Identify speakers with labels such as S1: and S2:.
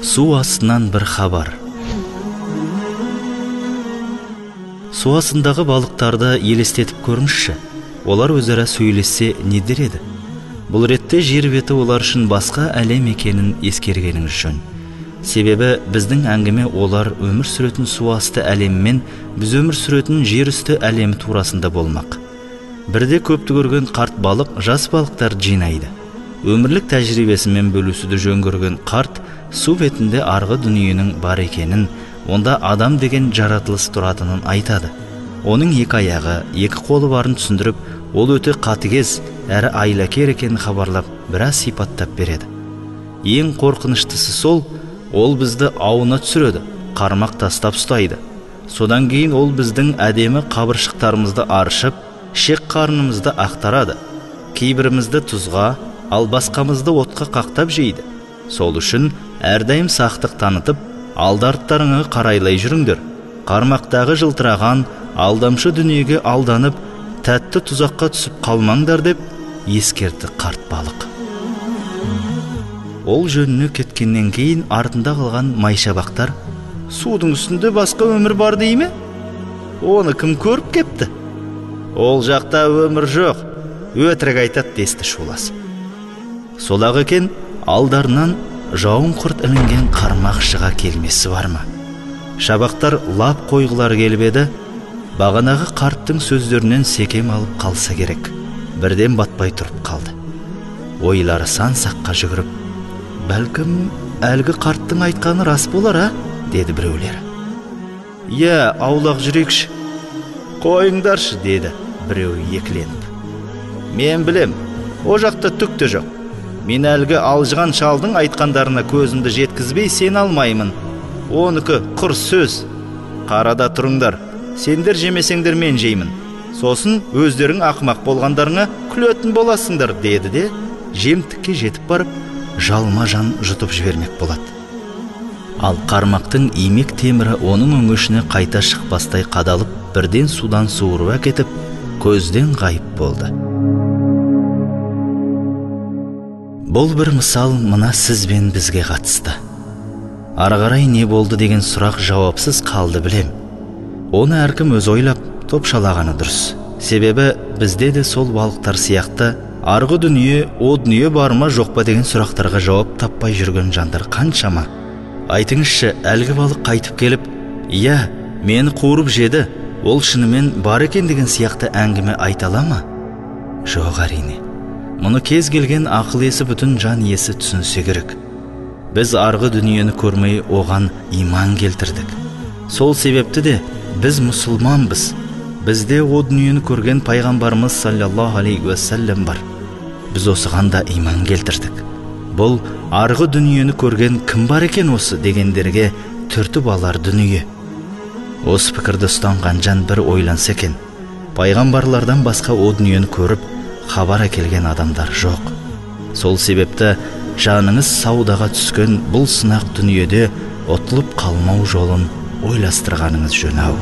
S1: Су астынан бір хабар. Су астындағы балықтарды елестетіп көріңізші. Олар өзара сөйлессе не дер еді? Бұл ретте жер беті олар үшін басқа әлем екенін ескергеніңіз жөн. Себебі біздің әңгіме олар өмір сүретін су асты әлеммен біз өмір сүретін жер үсті әлемі турасында болмақ. Бірде көпті көрген қарт балық жас балықтар жинайды. Өмірлік тәжірибесімен бөлісуді жөн көрген қарт су бетінде арғы дүниенің бар екенін, онда адам деген жаратылыс тұратынын айтады. Оның екі аяғы, екі қолы барын түсіндіріп, ол өте қатыгез әрі айлакер екенін хабарлап, біраз сипаттап береді. Ең қорқыныштысы сол, ол бізді ауына түсіреді, қармақ тастап ұстайды. Содан кейін ол біздің әдемі қабыршықтарымызды аршып, шек қарнымызды ақтарады. Кейбірімізді тұзға, ал басқамызды отқа қақтап жейді. Сол үшін әрдайым сақтық танытып, алды-арттарыңа қарайлай жүріңдер. Қармақтағы жылтыраған, алдамшы дүниеге алданып, тәтті тұзаққа түсіп қалмаңдар деп ескерті қарт балық. Ол жөніне кеткеннен кейін артында қалған майшабақтар: судың үстінде басқа өмір бар дей ме? Оны кім көріп кепті? Ол жақта өмір жоқ, өтірік айтады десті шуласып. Сол-ақ екен, алдарынан жауын құрт ілінген қармақ шыға келмесі бар ма? Шабақтар лап қойғылар келіп еді, бағанағы қарттың сөздерінен секем алып қалса керек. Бірден батпай тұрып қалды. Ойлары сан-саққа жүгіріп: бәлкім әлгі қарттың айтқаны рас болар, деді біреулері. Иә, аулақ жүрекші. Қойыңдаршы, деді біреуі екіленіп. Мен білем, о жақта түк те жоқ. Мен әлгі алжыған шалдың айтқандарына көзімді жеткізбей сен алмаймын. Оныкі құр сөз. Қарада тұрыңдар, сендер жемесеңдер мен жеймін. Сосын өздерің ақымақ болғандарыңа күлетін боласыңдар, деді де жемтікке жетіп барып, жалма жан жұтып жібермек болады. Ал қармақтың имек темірі оның өңешіне қайта шықпастай қадалып, бірден судан суырып әкетіп, көзден ғайып болды. Бұл бір мысал мына сіз бен бізге қатысты. Ары қарай не болды деген сұрақ жауапсыз қалды білем. Оны әркім өз ойлап, топшалағаны дұрыс. Себебі бізде де сол балықтар сияқты арғы дүние, о дүние бар ма жоқ па деген сұрақтарға жауап таппай жүрген жандар қаншама. Айтыңызшы, әлгі балық қайтып келіп: иә, мені қуырып жеді, ол шынымен бар екен деген сияқты әңгіме айта ала ма? Жоқ, әрине. Мұны кез келген ақыл есі бүтін жан иесі түсінсе керек. Біз арғы дүниені көрмей оған иман келтірдік. Сол себепті де біз мұсылманбыз. Бізде о дүниені көрген пайғамбарымыз саллаллаху алейхи уассалам бар. Біз осыған да иман келтірдік. Бұл арғы дүниені көрген кім бар екен осы дегендерге түртіп алар дүние. Осы пікірді ұстанған жан бір ойланса екен, пайғамбарлардан басқа о дүниені көріп хабар әкелген адамдар жоқ. Сол себепті жаныңыз саудаға түскен бұл сынақ дүниеде ұтылып қалмау жолын ойластырғаныңыз жөн ау.